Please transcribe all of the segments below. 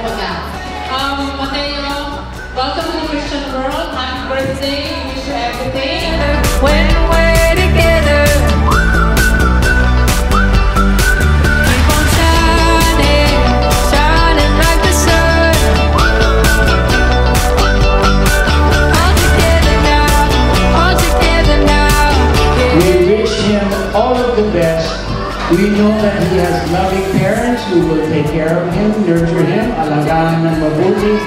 pa ka. Mateo, welcome to the Christian world. Happy birthday. We wish you everything. When we're together, keep on shining, shining like the sun. All together now, all together now. We wish him all of the best. We know that he has loving parents who will take care of him, nurture him, alagaan ng mabuti,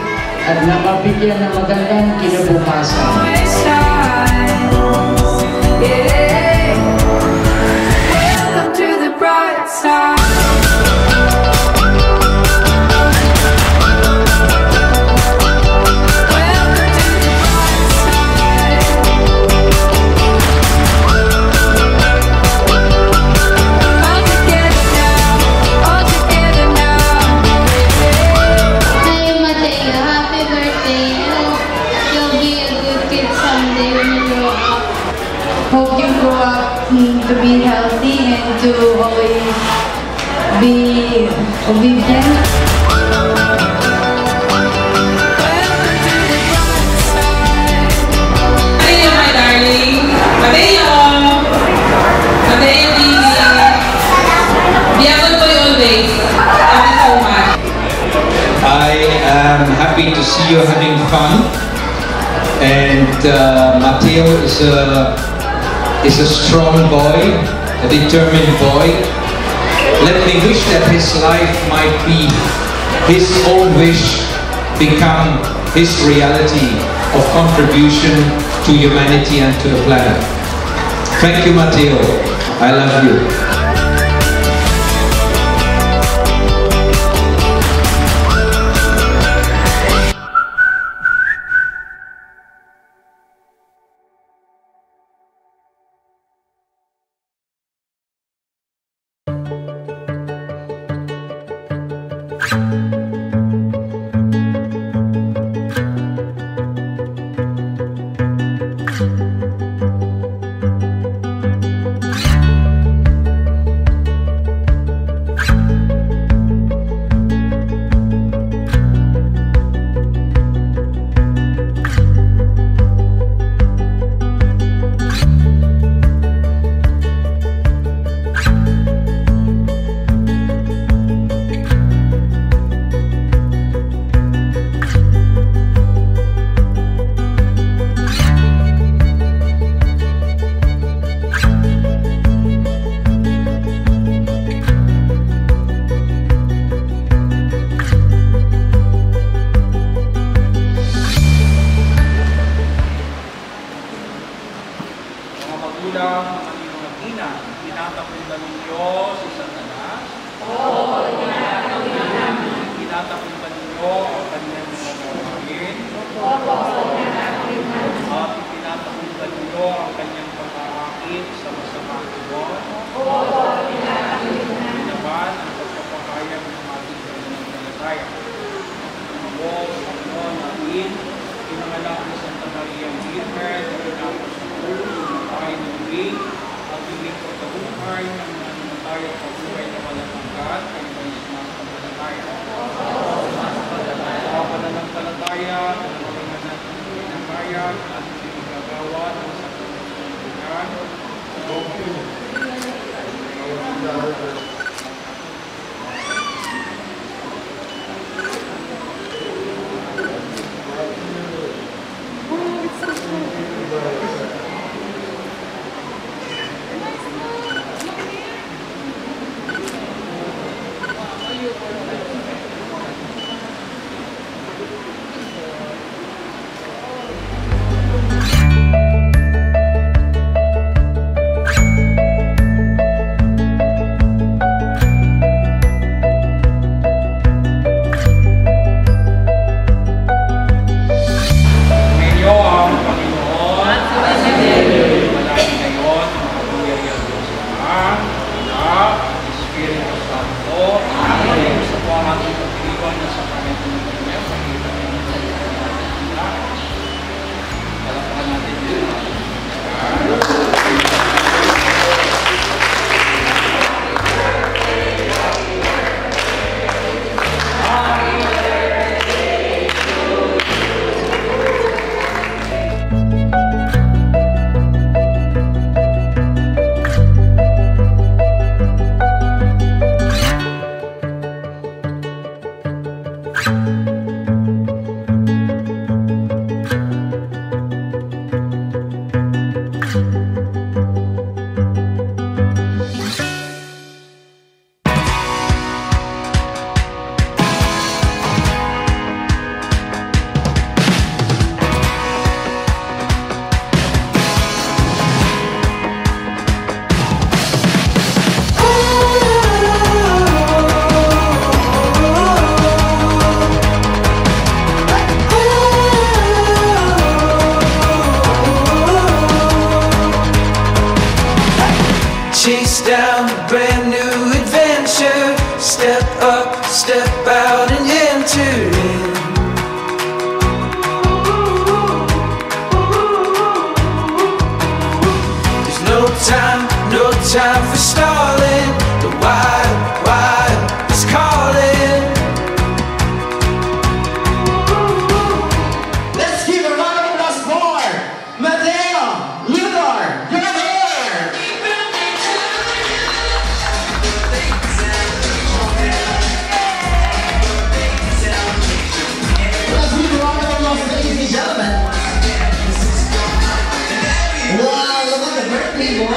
at na mabigyan ng magandang kinabukasan. Welcome to the bright side. Hope you grow up to be healthy and to always be obedient. Mateo, my darling. Mateo! Mateo, be able to always. Thank you so much. I am happy to see you having fun. And Mateo is a strong boy, a determined boy. Let me wish that his life might be his own wish, become his reality of contribution to humanity and to the planet. Thank you, Mateo. I love you. Tinatapuntan ninyo si Satanas. Tinatapuntan ninyo ang kanyang mga gawain. At tinatapuntan ninyo ang kanyang pag-aakit sa masamang tuwa. Naman ang pagpapakayag ng ating pananampalataya. Ako, Panginoon natin, pinanganak ni Santa Maria Virgen, pinapos sa ulo, namatay ng ring, at hiling pagkabuhay ng namatay at pagbuhay na walang hanggan, ay may sumasampalataya. Ang pananampalataya, pinangalan natin pinakayag, at pinagagawa ng sa pagkabuhan. Chase down a brand new adventure. Step up, step out and enter in. There's no time for stalling. The wild is calling. Let's give a round of applause for Mateo, Ludor, you're there! Let's give a round of applause, ladies and gentlemen. Wow, look at the birthday boy!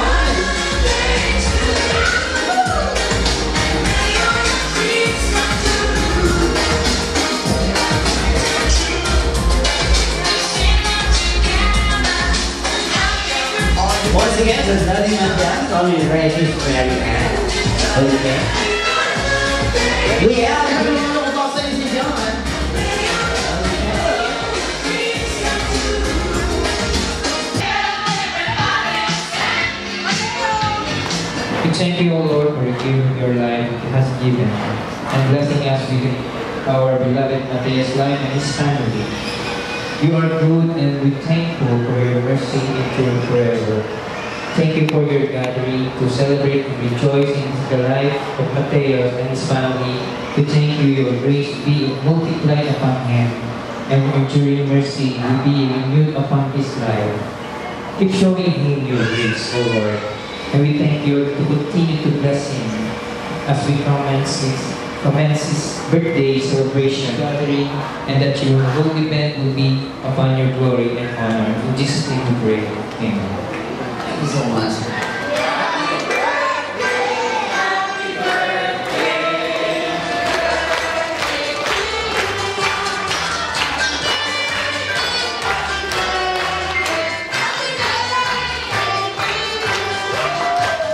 Once again, there's nothing like that. Only righteous Mary Ann. Okay. We have a round of applause, ladies and gentlemen. We thank you, O Lord, for the gift of your life He has given, and blessing us with our beloved Mateo's life and his family. You are good, and we thankful for your mercy endure forever. Thank you for your gathering to celebrate and rejoice in the life of Mateo and his family. We thank you, your grace be multiplied upon him, and your enduring mercy will be renewed upon his life. Keep showing him your grace, O Lord. And we thank you to continue to bless him as we commence his birthday celebration gathering, and that your holy event will be upon your glory and honor. In Jesus' name we pray. Amen. Thank you so much.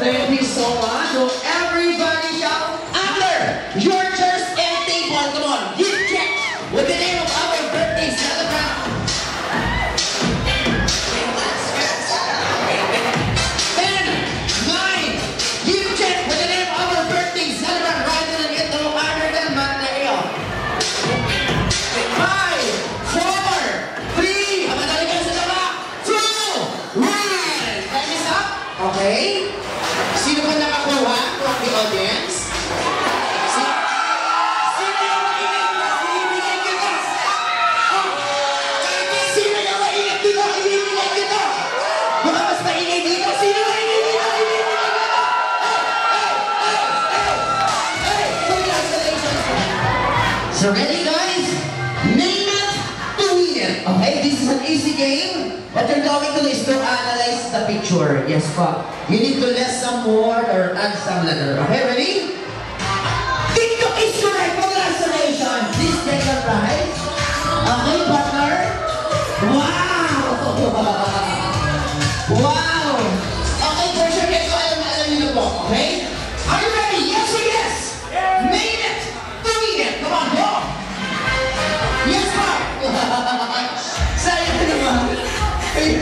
Thank you so much. So everybody shout under your chairs and table. Come on, get checked with the name of our birthday celebrant. 10, 9, get checked with the name of our birthday celebrant. Right in and get no harder than Mateo. 5, 4, 3, madali kayo sa taba. 2, 1. Time is up. Okay. Sino ba nakakuha from the audience? Sino yung mainit na? Ibibigay kita! Sino yung mainit dito? Ibibigay kita! Baka mas mainit dito? Sino yung mainit dito? Ibibigay kita! Hey! Congratulations! So ready guys? Name it to win it. Okay, this is an easy game. What you're going to do is to analyze the picture. Yes, pa. You need to less some word or add some letter. Okay, ready? TikTok is correct. Congratulations. Please take the prize. Okay, partner. Wow! Wow! Okay, for sure, guys, so alam niyo po. Okay? Are you ready? Yes or yes? Name it. Doing it. Come on, go. Yes, pa. Sayang naman. Hey!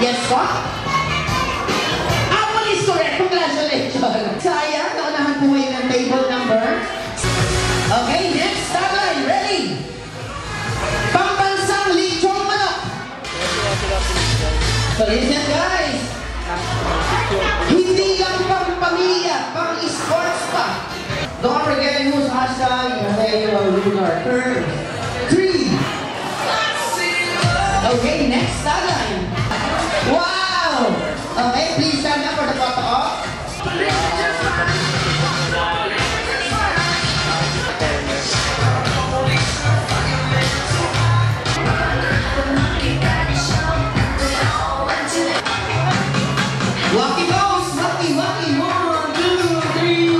Yes, what? Apple is correct. Congratulations. Sayang, naunahan po ngayon ng table number. Okay, next tagline. Ready? Pambansang lechong manok. So listen guys. Hindi lang pang pamilya, pang sports pa. Don't forget who's hashtag winner. 3. Okay, next tagline. Wow! Okay, please stand up for the photo op. Lucky Bones! Lucky! 1, 2, 3!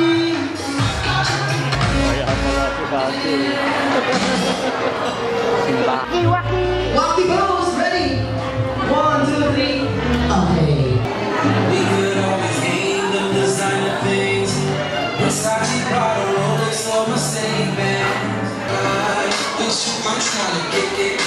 Lucky Bones! Ready? 1, 2, 3! Okay. We could always hang them designer things. Versace, Prada, Rolex, or Mercedes-Benz. I'm trying to kick it.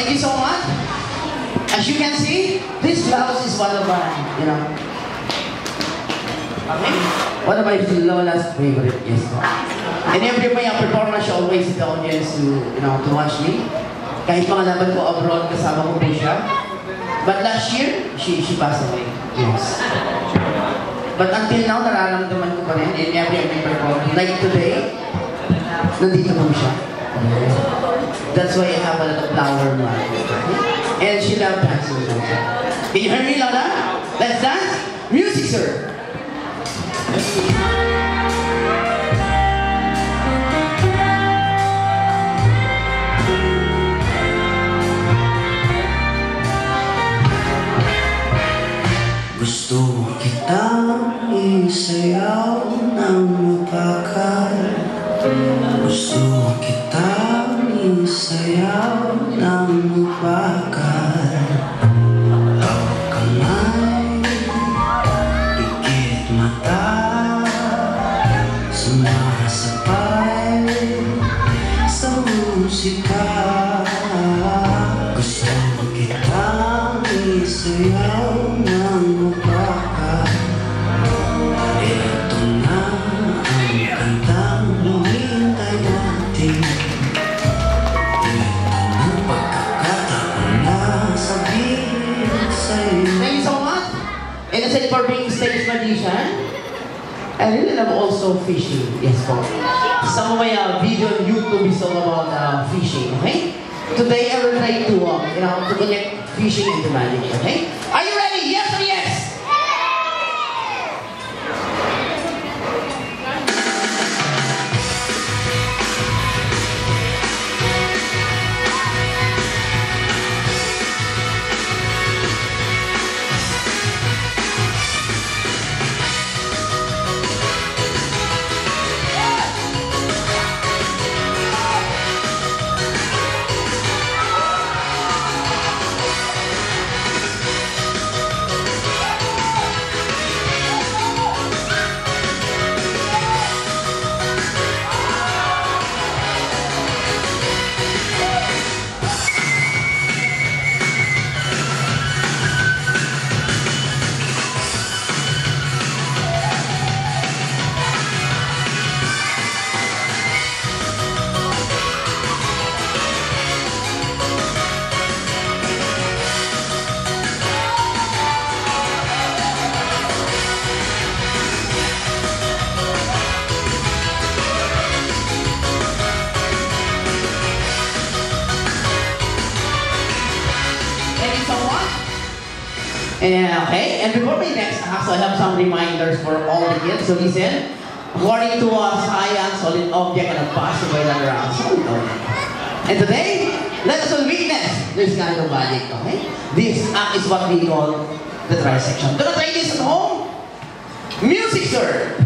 Thank you so much. As you can see, this blouse is one of my, one of my Lola's favorite. Yes. And every my performance, she always the audience to watch me. Kahit mga laban ko abroad, kasama ko po siya. But last year, she passed away. Yes. But until now, nararamdaman ko pa rin in every performance. Like today, nandito po siya. That's why I have a lot of flower market. And she loved dancing also. Can you hear me, Lola? Let's dance. Music, sir. Gusto kitang isayaw ng mapakal. Gusto kitang isayaw ng mapakal. Hawak kamay, pikit mata, sumasabay sa musika. Gusto kitang isayaw ng mapakal. Ito na ang kantang hinihintay natin. Ito ang pagkakataon na sabihin sa'yo. Thank you so much. And aside for being stage magician, I really love also fishing. Yes, po. Some of my video on YouTube is all about fishing. Okay. Today I will try to connect fishing into magic. Okay. Are you ready? Yes or yes? Okay, and before we next ask, I have some reminders for all the kids. So listen, according to science, solid object cannot pass away the ground. And today, let us all witness this kind of magic. Okay, this act is what we call the trisection. Gonna try this at home. Music, sir.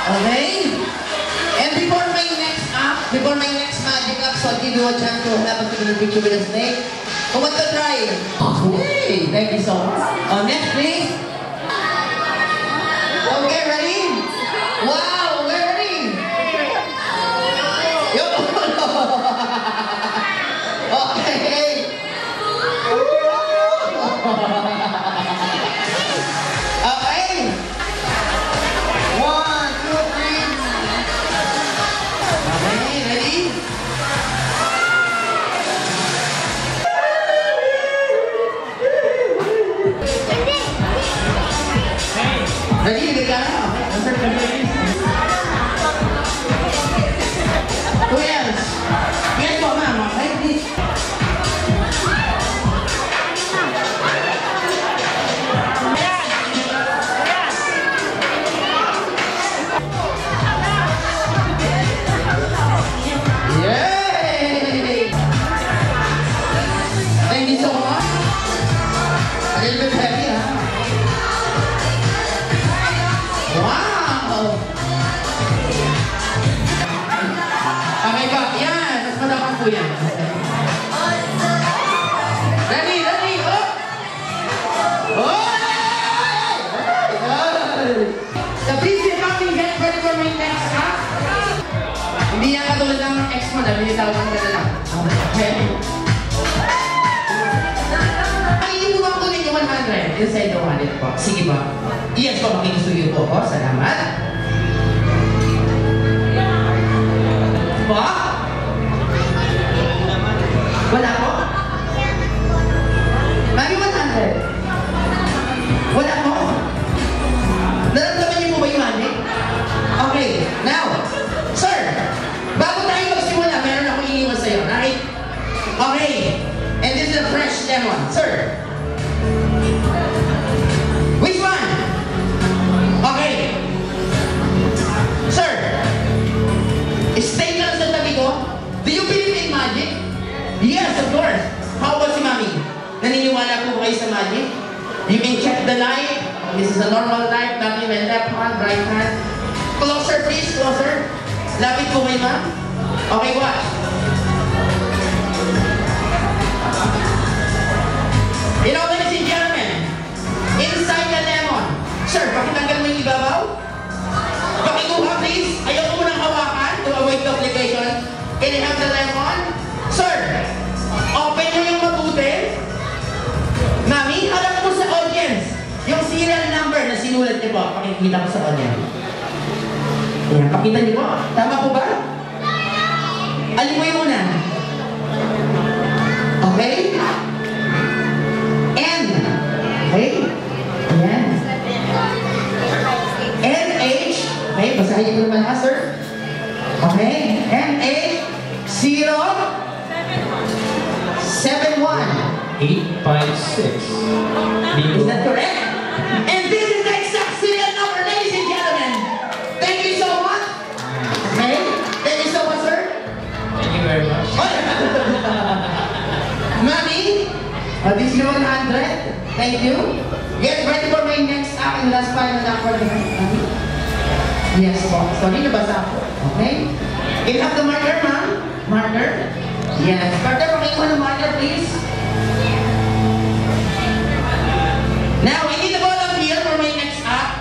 Okay? And before my next magic up, so I'll give you a chance to have a picture with a snake. Who wants to try? Hey, thank you so much. Next, please. Okay, ready? Wow, we're ready. Okay. Okay. 1, 2, 3. Okay, ready? Ready? Ready ka na? Who else? Yes po, ma'am. Okay, please. Yay! Thank you so much. A little bit heavy, huh? Wow! Okay pa. Yan. Mas madamang po yan. Ready, ready. Oh! Oh! So please be coming. Get ready for my next act. Hindi yan katulad ng ex mo na binitawag ka na lang. Okay? Iiwan ko ninyo 100 inside the wallet po. Sige ba? Yes po, makikisuyo po ko. Salamat. Po? Wala po? Mami, 100. Wala po? Naramdaman niyo po ba yung money? Okay, now, sir, bago tayo magsimula, meron akong iniwan sa'yo, right? Okay, and this is a fresh lemon. Sir, which one? Okay. Sir, stay lang sa tabi ko. Do you believe in magic? Yes, of course. How about si Mami? Naniniwala po kayo sa magic? You can check the light. This is a normal light. Mami, my left hand, right hand. Closer, please. Closer. Lapit po kayo, ma'am. Okay, watch. You know, ladies and gentlemen, inside the lemon. Sir, pakitanggal mo yung ibabaw. Pakikuha, please. Ayaw ko munang hawakan to avoid complication. Can you have the lemon? Sir, open mo yung mabuti. Mami, harap mo sa audience. Yung serial number na sinulat niyo po, pakikita ko sa audience. Ayan, pakita niyo po. Tama po ba? Alin mo yung una? Okay? N. Okay? Ayan. NH. Okay, basahin ko naman ha, sir. Okay? NH 071. 856. Is that correct? And this is the exact serial number, ladies and gentlemen. Thank you so much. Okay? Thank you so much, sir. Thank you very much. Mami, this is 100. Thank you. Get ready for my next act and last final act for the Mami. Yes po. So, dito basa po. Okay? Can you have the marker, ma'am? Marker? Yes. Carter, pakikuha ng marker, please. Now, I need a volunteer for my next act.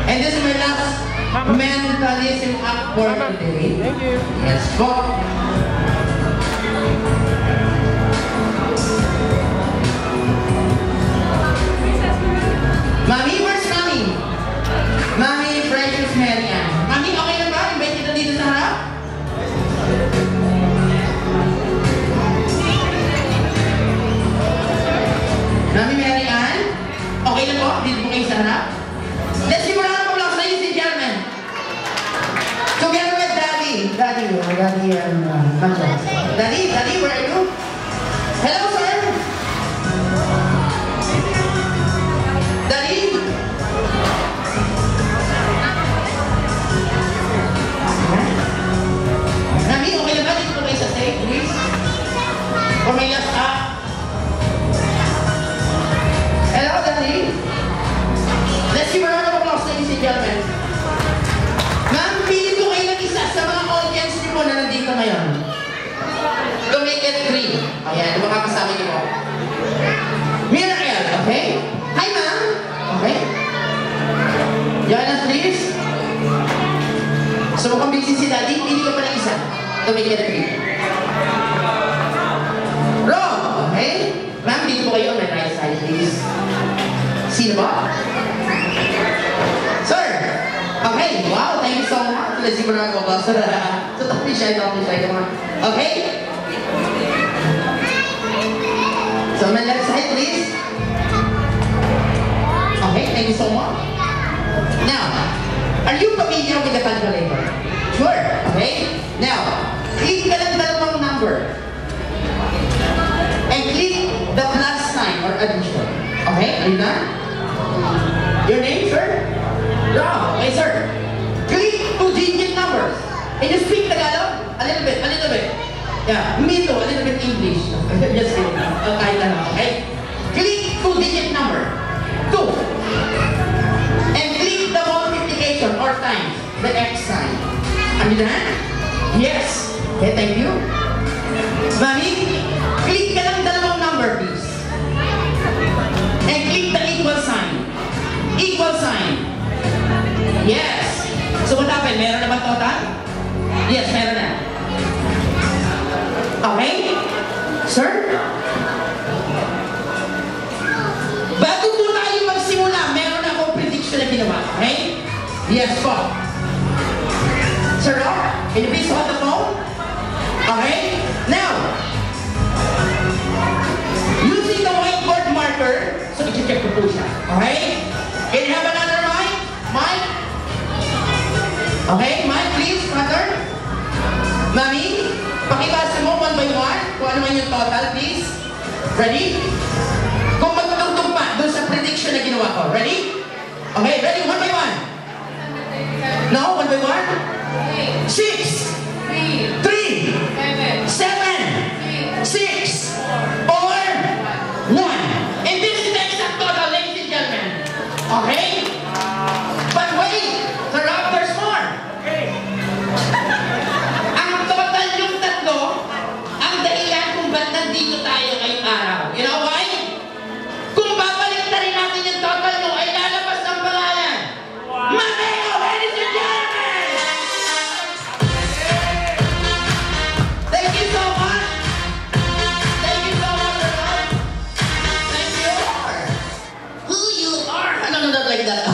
And this is my last mentalism act for today. Thank you. Yes po. Mami, where's Mami? Mami, Precious Mary Ann. Mami, okay na ba? Invite kita dito sa harap? Mami Mary Ann? Okay na po? Dito po kayo sa harap? Let's give a round of applause, ladies and gentlemen. Together with Daddy. Daddy, where are you? Hello, sir. Daddy? Mami, okay na ba? Dito po kayo sa stage, please. For my last act. Hello, Daddy. Let's give a round of applause, ladies and gentlemen. So mukhang busy si Daddy, pili ka pa ng isa. To make it a three. Wrong! Okay? Ma'am, dito po kayo on my right side, please. Sino ba? Sir! Okay, wow, thank you so much. Let's see mo naman ko ba? So, don't be shy, come on. Okay? So, on my left side, please. Okay, thank you so much. Now, are you familiar with the calculator? Sure, okay? Now, click ka lang dalawang number. And click the plus sign or addition. Okay, are you done? Your name, sir? Wrong. Okay, sir. Click 2-digit numbers. Can you speak Tagalog? A little bit. Yeah, me too, a little bit English. Just kidding. Kahit lang, okay? Click 2-digit number. 2. And click the multiplication or times, the X sign. Are you done? Yes. Okay, thank you. Mami, click ka lang dalawang number, please. And click the equal sign. Equal sign. Yes. So what happened? Meron na ba total? Yes, meron na. Okay? Sir? Bago po tayo magsimula, meron akong prediction na ginawa. Okay? Yes po. Sir Rock, can you please hold the phone? Okay? Now, using the whiteboard marker, so i-check ko po siya. Okay? Can you have another mic? Mic? Okay, mic please, brother. Mami, pakibasa mo 1 by 1 kung ano man yung total, please. Ready? Kung magtutugtog pa doon sa prediction na ginawa ko. Ready? Okay, ready? 1 by 1. No, 1 by 1? 6 3 7 6 4 1. And this is the exact total, ladies and gentlemen. Okay? But wait! Sir Rob, there's more! Ang total yung tatlo, ang dahilan kung ba't nandito tayo ngayong araw. You know why? Kung babalik na rin natin yung total mo, ay lalabas ang pangalan. Mateo, ladies and gentlemen! Thank you so much! Thank you so much, Sir Rob! Thank you! Who you are? No, not like that.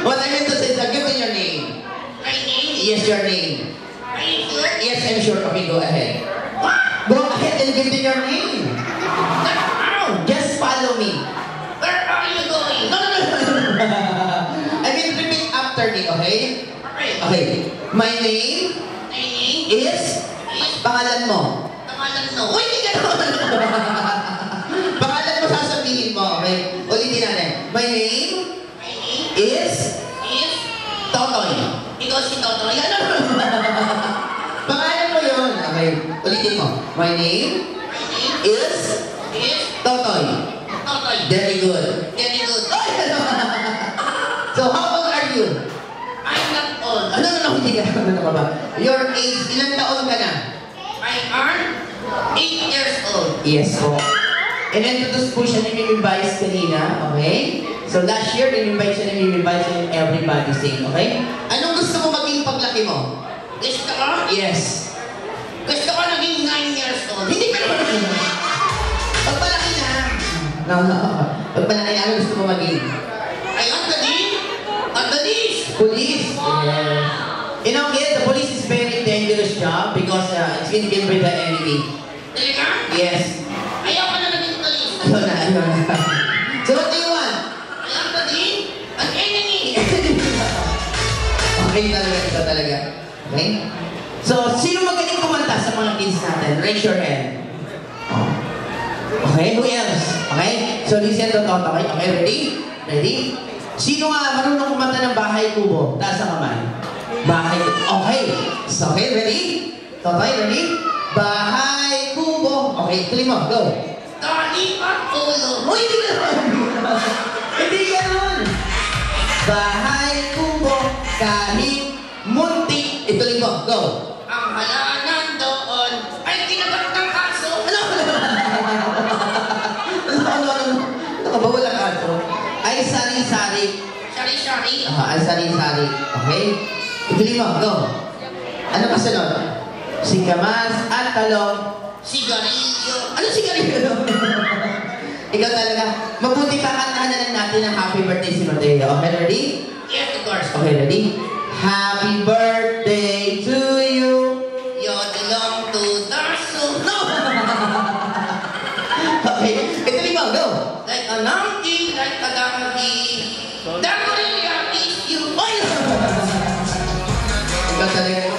What I meant to say is, give me your name. My name? Yes, your name. Are you sure? Yes, I'm sure. Okay, go ahead. What? Go ahead and give me your name. Just follow me. Where are you going? No. I mean, repeat after me, okay? Okay. My name is pangalan mo. Pangalan mo. Uy, hindi ka naman. Pangalan mo sasabihin mo, okay? Ulitin natin. My name is Totoy. Ikaw si Totoy? Ano? Pangalan mo yun. Okay, ulitin mo. My name is Totoy. Totoy. Very good. Very good. So, how old are you? I'm not old. No, hindi ka. Ano ka ba? Your age, ilang taon ka na? I am 8 years old. Yes po. And then, tutos po siya ni Mimi Vice kanina, okay? So last year, in-invite siya and everybody sing, okay? Anong gusto mo maging paglaki mo? Gusto ko? Yes. Gusto ko naging 9 years old. Hindi ka naman. Pagpalaki na. No. Pagpalaki na, ano gusto mo maging? Ay, ang police. Police. Yeah. You know, kid, the police is very dangerous job because it's been given by the enemy. Talaga? Yes. Ayaw ka na naging police. Ayaw na. So what do you want? An enemy! Okay talaga. Okay? So, sino magaling kumanta sa mga kids natin? Raise your hand. Okay, who else? Okay? So, listen to Toto. Okay, ready? Sino nga marunong kumanta ng Bahay Kubo? Taas ang kamay. Bahay Kubo. Okay. So, okay, ready? Totoy, ready? Bahay Kubo. Okay, tuloy mo. Go. Tali at ulo. Uy, hindi ka naman. Hindi ka naman. Bahay Kubo, kahit muntik. Ituloy mo. Go. Ang halaman doon ay kinagat ng aso. Ano ka ba? Walang aso. Ay sari-sari. Sari-sari? Ay sari-sari. Okay? Ituloy mo, go. Ano pa sunod? Singkamas at talong. Sigarilyo. Ano sigarilyo? Ikaw talaga. Mabuti pa kantahan na lang natin ang happy birthday si Mateo. Okay, ready? Yes, of course. Okay, ready? Happy birthday to you. You belong to Darso. No! Okay, ituloy mo, go. Like a monkey, like a donkey. Darmoria is you. Oy! Ikaw talaga.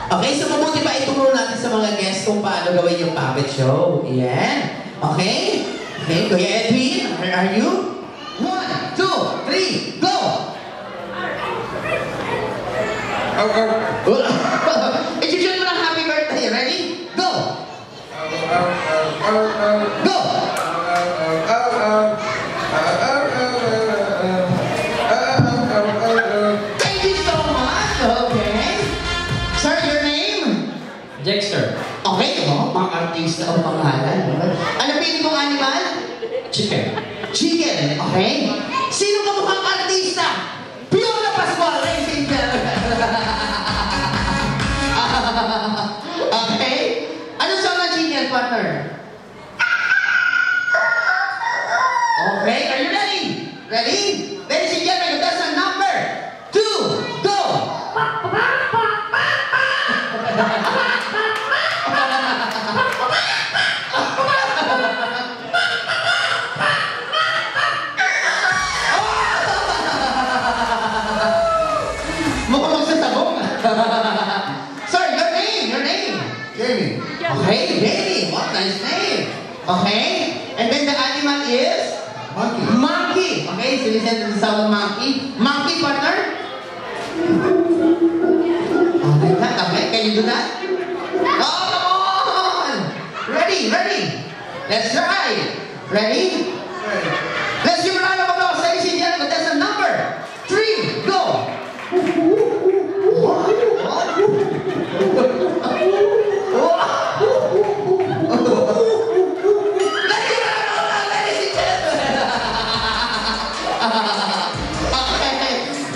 Okay, so mabuti pa ituro natin sa mga guests kung paano gawin yung puppet show. Yan. Okay? Okay, Kuya Edwin, where are you? 1, 2, 3, go! Introduce mo ng happy birthday. Ready? Go! Go! Thank you so much. Okay. Sir, your name? Dexter. Okay, mga artista ang pangalan. Ano pili mong animal? Chicken. Chicken, okay? Sino ka mukhang artista? Fiona Pascual, ladies and gentlemen. Okay? Ano song ng chicken, partner? Okay, are you ready? Ready? Ladies and gentlemen, that's a number 2, go! Sir, your name. Okay, Jamie. What nice name. Okay, and then the animal is? Monkey. Okay, so listen to the sound of monkey. Monkey, partner? Okay, okay, can you do that? Oh, come on! Ready. Let's try. Ready? Let's give a round of applause, ladies and gentlemen. That's a number 3, go!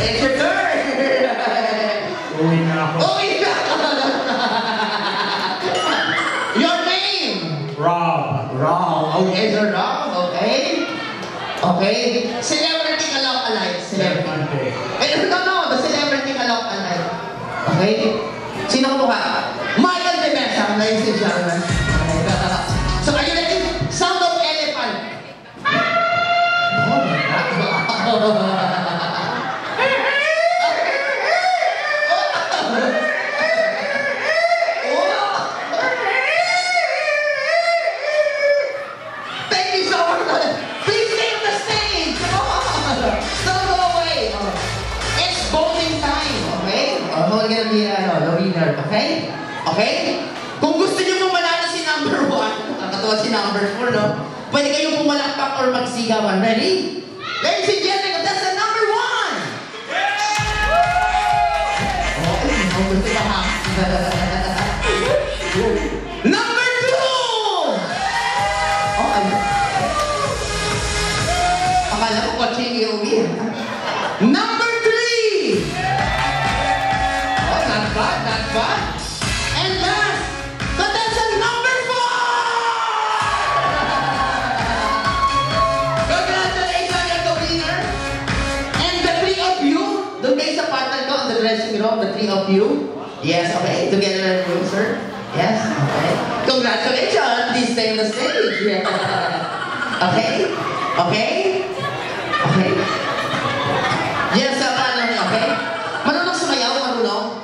It's your turn. Uwi na ako. Your name? Rob. Okay, Sir Rob. Okay. Celebrity ka lang alive. Celebrity. No. The celebrity ka lang alive. Okay? Sino ko mukha? Michael De Mesa. Ladies and gentlemen. So, are you ready? Sound of elephant. Thank you so much. Please stay on the stage. Come on. Don't go away. It's voting time. Okay? Who's gonna be the winner? Okay? Okay? Kung gusto niyo po manalo si number 1, nakakatawa si number 4, no? Pwede kayong pumalakpak or magsigawan. Ready? Ladies and gentlemen, that's the number 1! Okay, gusto ka ha? Number 2! Oh, ano? Akala ko kotse yung iuwi. Number 3! Oh, not bad. And last, contestant number 4! Congratulations, you're the winner. And the 3 of you, doon kayo sa partner ko, on the dressing room, the 3 of you. Yes, okay, together with you, sir. Yes, okay. Congratulations, please stay on the stage. Yeah. Okay? Yes, okay? Marunong sumayaw, marunong?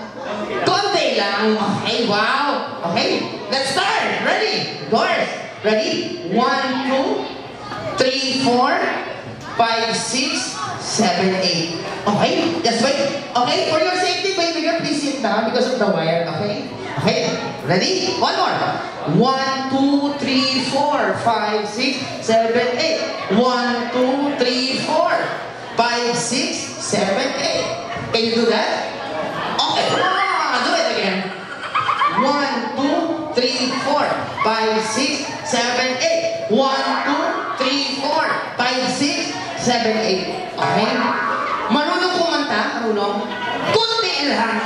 Konti lang. Okay, wow. Okay, let's start. Ready? Doors. Ready? 1, 2, 3, 4, 5, 6, 7, 8. Okay, just wait. Okay, for your safety, baby girl, please sit down because of the wire. Okay? Ready? One more. 1, 2, 3, 4, 5, 6, 7, 8. 1, 2, 3, 4, 5, 6, 7, 8. Can you do that? Okay, do it again. 1, 2, 3, 4, 5, 6, 7, 8. 1, 2, 3, 4, 5, 6, 7, 8. Okay? Marunong kumanta kumanta? Marunong? Kunti lang.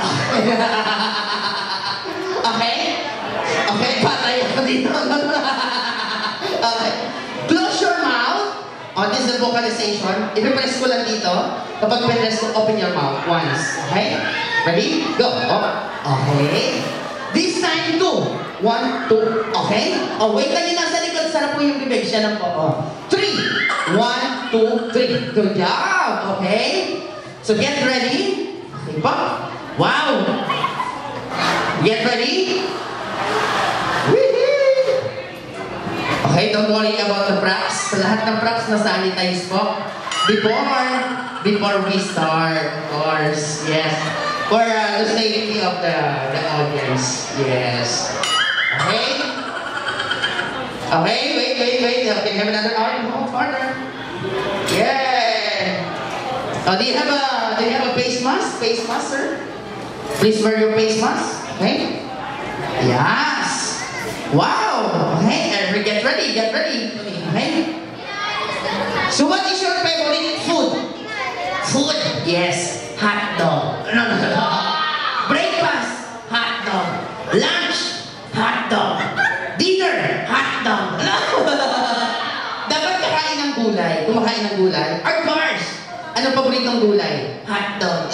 Okay? Okay, patay ako dito. Okay. Close your mouth. Oh, this is the vocalization. I-press ko lang dito. Kapag press ko, open your mouth once. Okay? Ready? Go. Oh. Okay. This time, 2. 1, 2. Okay? Oh, wait lang yung nasa likod. Sarap po yung bibig. Siya lang po. Oh. 3. 1, 2, 3. Good job. Okay? So, get ready. Okay po. Wow. Get ready. Okay, don't worry about the props. Sa lahat ng props na sanitize po. Before we start, of course, yes. For the safety of the audience, yes. Okay? Okay, wait. Okay, have another arm. No, partner. Yeah. Oh, do you have a face mask? Face mask, sir? Please wear your face mask. Okay? Yes. Wow! Okay, get ready. Okay? So what is your favorite food? Food? Yes. Hot dog. No. Breakfast? Hot dog. Lunch? Hot dog. Dinner? Hot dog. Dapat kakain ng gulay. Kumakain ng gulay. Of course! Anong paboritong gulay? Hot dog.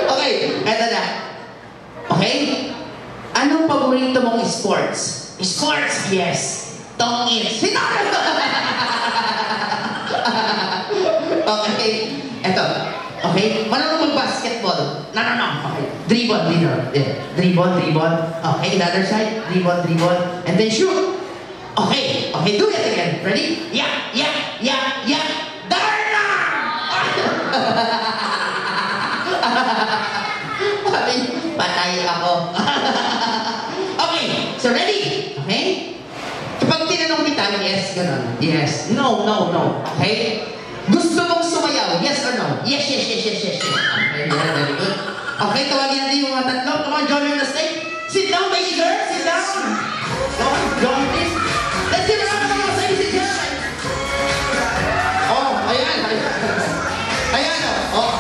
Okay, eto na. Okay? Anong paborito mong sports? Sports, yes. Tongin. Sino? Okay. Eto. Okay? Marunong mag-basketball. No. Okay. Dribble. Yeah. Dribble. Okay, the other side. Dribble. And then shoot. Okay. Do it again. Ready? Yeah. Darna! Patay ako. Okay, so ready? Okay? Kapag tinanong kita, yes, gano'n. Yes. No. Okay? Gusto mong sumayaw? Yes or no? Yes. Okay, yeah, very good. Okay, tawagin natin yung mga tatlo. Come on, join me on the stage. Sit down, baby girl. Sit down. Come on, join please. Let's give it up for the ladies and gentlemen. Oh, ayan. Oh.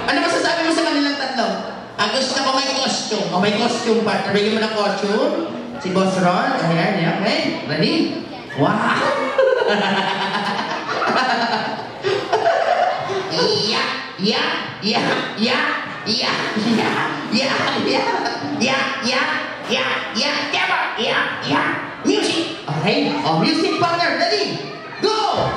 Ano masasabi mo sa kanilang tatlo? Gusto ko may costume. O may costume part. Nabigyan mo ng costume. Si Boss Ron. Ayan. Okay. Ready? Wow! Music! Okay. Oh, music partner. Ready? Go!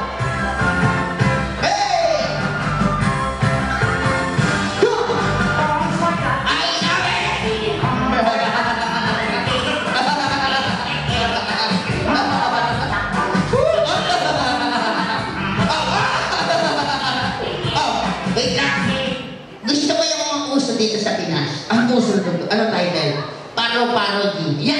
Dito sa Pinas. Ang uso nito. Ano title? Parody. Yan.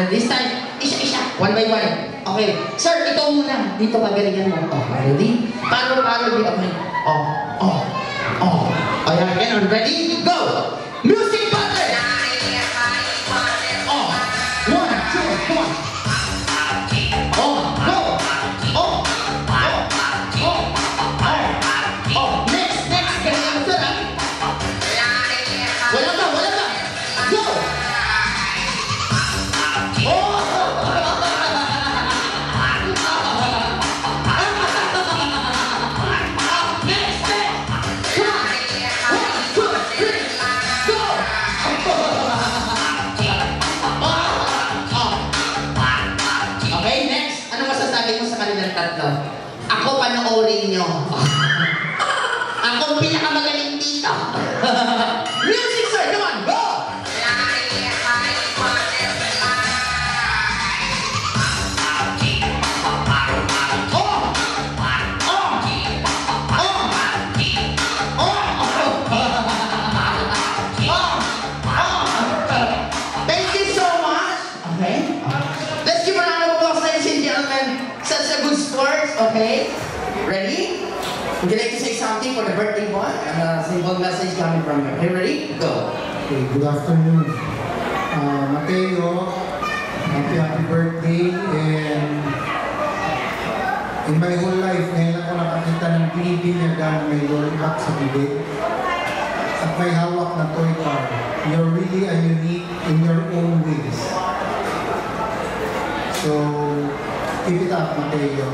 This time, isa. One by one. Okay. Sir, ikaw muna. Dito pagalingan mo. Oh, ready? Parody. Okay. Oh. Ayan. Ganun. Ready? Go! Music button! Oh. 1, 2, come on. Oh, go! Next. Galingan mo, sir, ah. Wala ka. Go! Next! Come on! 1, 2, 3, go! Okay, next. Ano masasabi mo sa kanilang tatlo? Ako panoorin nyo. Ako pinakamagaling dito. Music, sir! Come on, go! Thank you so much. Okay. Let's give a round of applause, ladies and gentlemen. Such a good sport. Okay. Ready? Would you like to say something for the birthday boy? A simple message coming from you. Okay, ready? Go. Okay, good afternoon. Mateo, happy birthday. And in my whole life, ngayon ako nakakita ng binibinyagan na may lollipop sa bibig at may hawak na toy car. You're really a unique in your own ways. So, keep it up, Mateo.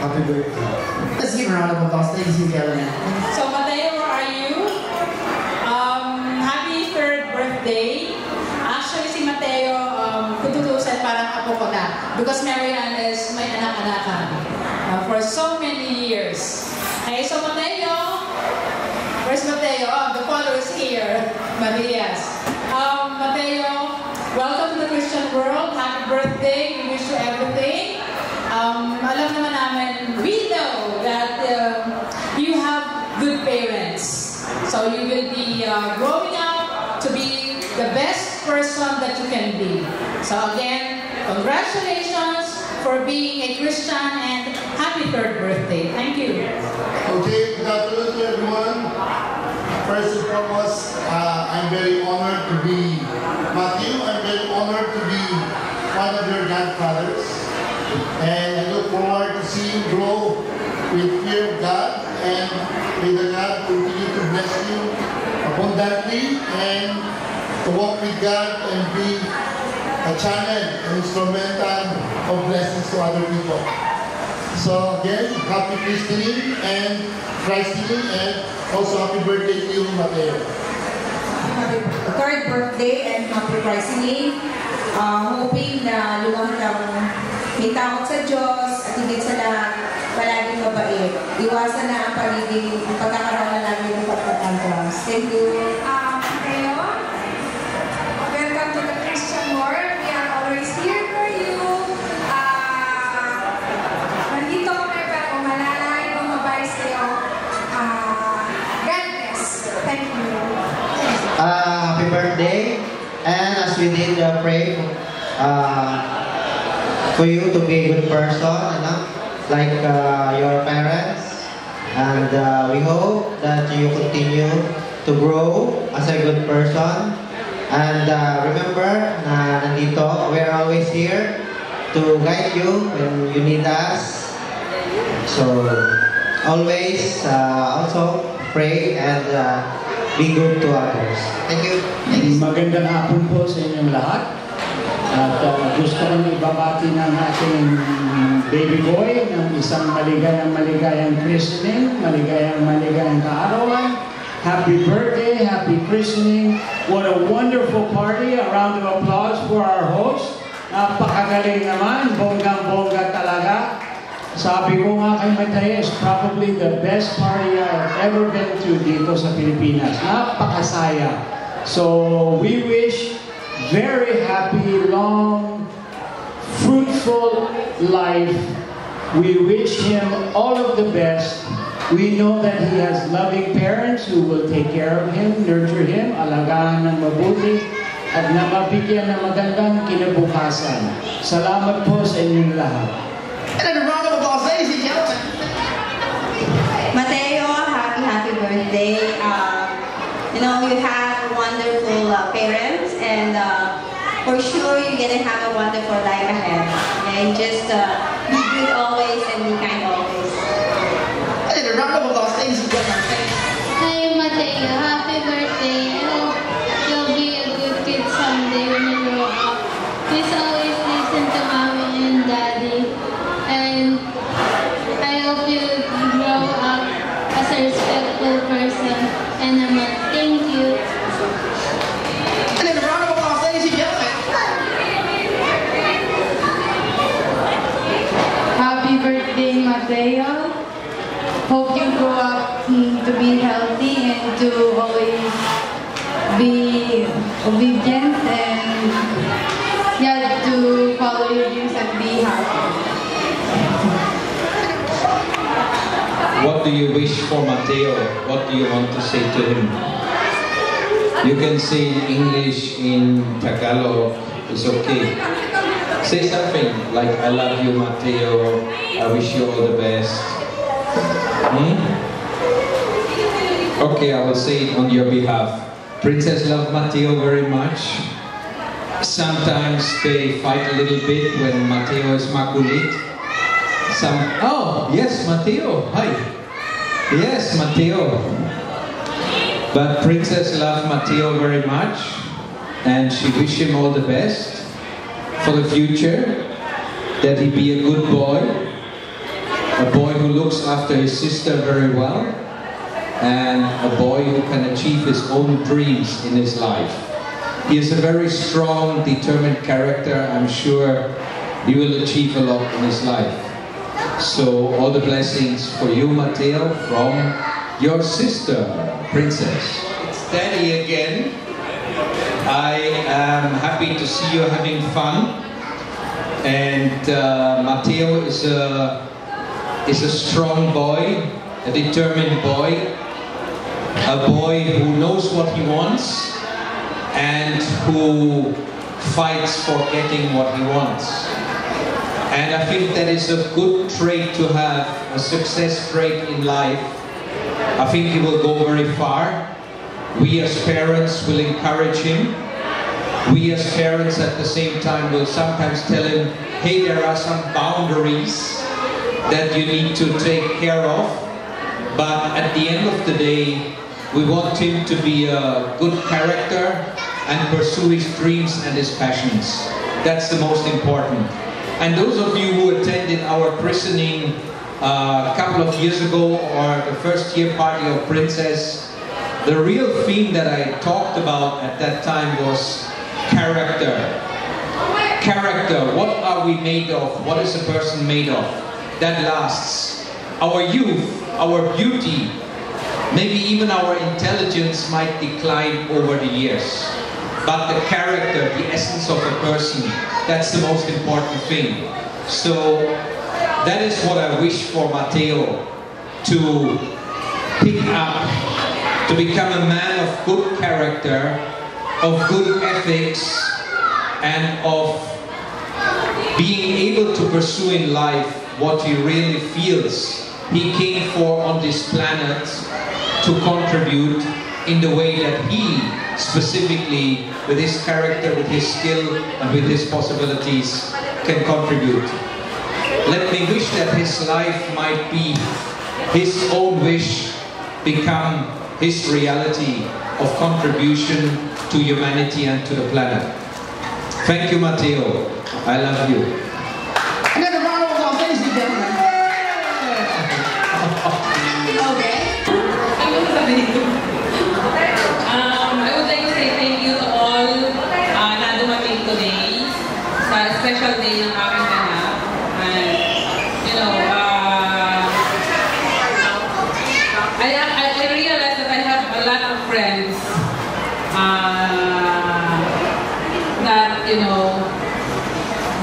Happy birthday. Let's give a round of applause, ladies and gentlemen. So Mateo, where are you? Happy 3rd birthday. Actually, si Mateo, kung tutusin, parang apo ko na. Because Marianne is may anak-anakan for so many years. Okay, so Mateo, where's Mateo? Oh, the father is here. Marias. Mateo, welcome to the Christian world. Happy birthday. We wish you everything. Alam naman namin, we know that you have good parents. So you will be growing up to be the best person that you can be. So again, congratulations for being a Christian and happy 3rd birthday. Thank you. Okay, good afternoon to everyone. First and foremost, I'm very honored to be Matthew. I'm very honored to be one of your grandfathers. And I look forward to seeing you grow with fear of God, and may the God continue to bless you abundantly and to walk with God and be a channel, an instrumental of blessings to other people. So again, happy christening and christening, and also happy birthday to you, Mateo. Happy 3rd birthday and happy christening. Hoping na lumaki kang may takot sa Diyos at higit sa lahat, palaging mabait. Iwasan na ang pagkakaroon na lagi ng pagkatantrums. Thank you. Mateo, welcome to the Christian world. We are always here for you. Nandito kami para umalalay, bumabay sa'yo. God bless. Thank you. Happy birthday. And as we did pray for you to be a good person, like your parents, and we hope that you continue to grow as a good person. And remember, nandito, we are always here to guide you when you need us. So always also pray and be good to others. Thank you. Magandang hapon po sa inyong lahat. At gusto kong ibabati ng ating baby boy ng isang maligayang christening, maligayang kaarawan. Happy birthday, happy christening. What a wonderful party. A round of applause for our host. Napakagaling naman, bonggang-bongga talaga. Sabi ko nga kay Mateus, probably the best party I've ever been to dito sa Pilipinas. Napakasaya. So we wish very happy, long, fruitful life. We wish him all of the best. We know that he has loving parents who will take care of him, nurture him, alagaan ng mabuti, at na mabigyan ng magandang kinabukasan. Salamat po sa inyong lahat. And then a round of applause, ladies and gentlemen. Mateo, happy birthday. You know, you have wonderful parents, and for sure you're gonna have a wonderful life ahead. And just be good always and be kind always. And then a round of applause, ladies and gentlemen. Hi Mateo, happy birthday. I hope you'll be a good kid someday when you grow up. Please always listen to mommy and daddy. And I hope you grow up as a respectful person and a man. Thank you. And then a round of applause, ladies and gentlemen. Happy birthday, Mateo. Hope you grow up to be healthy and to always be obedient and to follow your dreams and be happy. What do you wish for Mateo? What do you want to say to him? You can say in English, in Tagalog, it's okay. Say something like, I love you, Mateo. I wish you all the best. Okay, I will say it on your behalf. Princess love Mateo very much. Sometimes they fight a little bit when Mateo is makulit. Oh, yes, Mateo. Hi. Yes, Mateo. But Princess loves Mateo very much, and she wishes him all the best for the future, that he be a good boy, a boy who looks after his sister very well, and a boy who can achieve his own dreams in his life. He is a very strong, determined character. I'm sure he will achieve a lot in his life. So all the blessings for you, Mateo, from your sister, Princess. It's Daddy again. I am happy to see you having fun. And Mateo is a strong boy, a determined boy, a boy who knows what he wants and who fights for getting what he wants. And I think that is a good trait to have, a success trait in life. I think he will go very far. We as parents will encourage him. We as parents at the same time will sometimes tell him, hey, there are some boundaries that you need to take care of. But at the end of the day, we want him to be a good character and pursue his dreams and his passions. That's the most important. And those of you who attended our christening a couple of years ago, or the first year party of Princess, the real theme that I talked about at that time was character. Character, what are we made of? What is a person made of? That lasts. Our youth, our beauty, maybe even our intelligence might decline over the years. But the character, the essence of a person, that's the most important thing. So that is what I wish for Mateo, to pick up, to become a man of good character, of good ethics, and of being able to pursue in life what he really feels he came for on this planet, to contribute in the way that he specifically, with his character, with his skill, and with his possibilities, can contribute. Let me wish that his life might be his own wish, become his reality of contribution to humanity and to the planet. Thank you, Mateo. I love you. Another round of applause, ladies and gentlemen. Okay. I would like to say thank you to all na dumating today sa special day ng aking anak. And, you know, I realized that I have a lot of friends that, you know,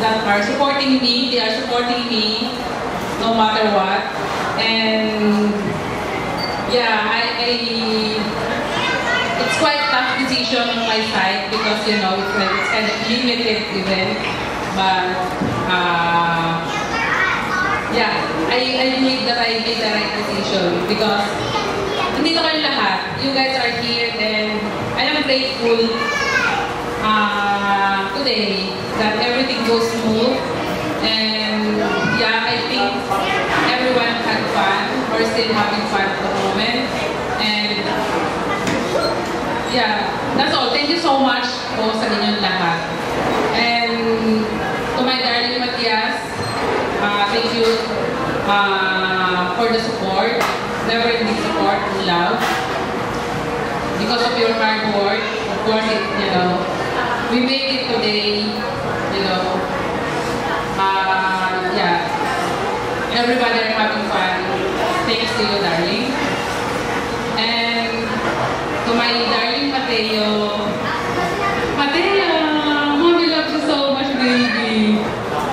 that are supporting me. They are supporting me no matter what. And yeah, it's quite a tough decision on my side because, you know, it's kind of limited event. But yeah, I believe that I made the right decision because nandito kayo lahat. You guys are here and I am grateful today that everything goes smooth. And yeah, I think everyone had fun or still having fun at the moment. And yeah, that's all. Thank you so much po sa inyong lahat. And to my darling Matias, thank you for the support, never-ending support and love. Because of your hard work, of course, you know, we made it today, you know. Yeah, everybody are having fun. Thanks to you, darling. And to my darling Mateo, Mommy loves you so much, baby.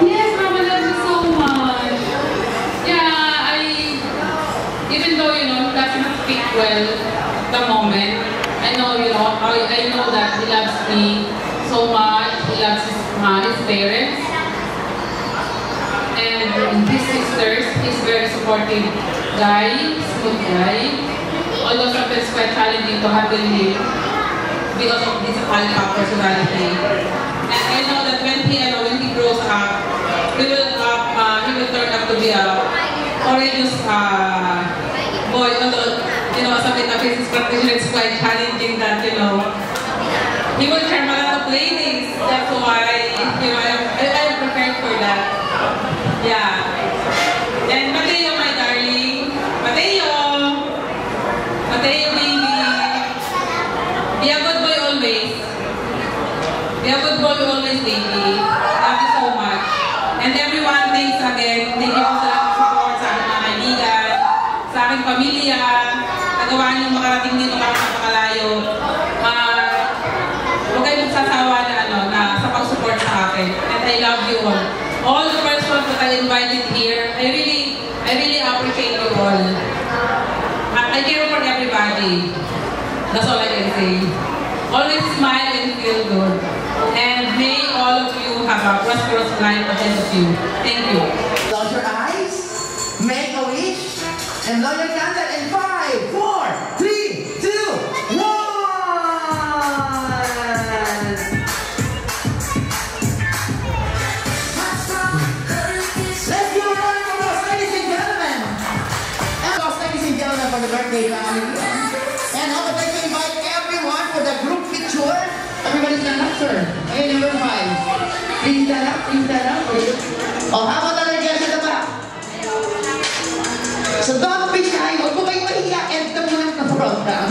Yes, Mommy loves you so much. Yeah, even though, you know, he doesn't speak well at the moment, I know, you know, I know that he loves me so much. He loves his parents. And his sisters, he's very supportive guy, smooth guy. Although sometimes it's quite challenging to handle him because of his alpha personality. practitioner, it's quite challenging that, you know, he will charm a lot of ladies. That's why, you know, I'm prepared for that. Yeah. And Mateo, my darling. Mateo, baby. Be a good boy always. Be a good boy always, baby. Love you so much. And everyone, thanks again. Thank you po sa lahat ng support sa aking mga kaibigan, sa aking pamilya. Nagawa niyo makarating dito kahit napakalayo. Huwag kayo magsasawa na sa pag-support sa akin. And I love you all. All the persons that I invited here, I really appreciate you all. I care for everybody. That's all I can say. Always smile and feel good. And may all of you have a prosperous life ahead of you. Thank you. Close your eyes, make a wish, and blow your candle in 5, 4, 3, 2, 1! Let's give a round of applause, ladies and gentlemen! Ladies and gentlemen, for the birthday family. And I would like to invite everyone for the group picture. Everybody stand up, sir. Okay, number 5. Please stand up, please stand up. Oh, how about the guys at the back? So don't be shy. Huwag mo kayong mahiya. End na muna ng program.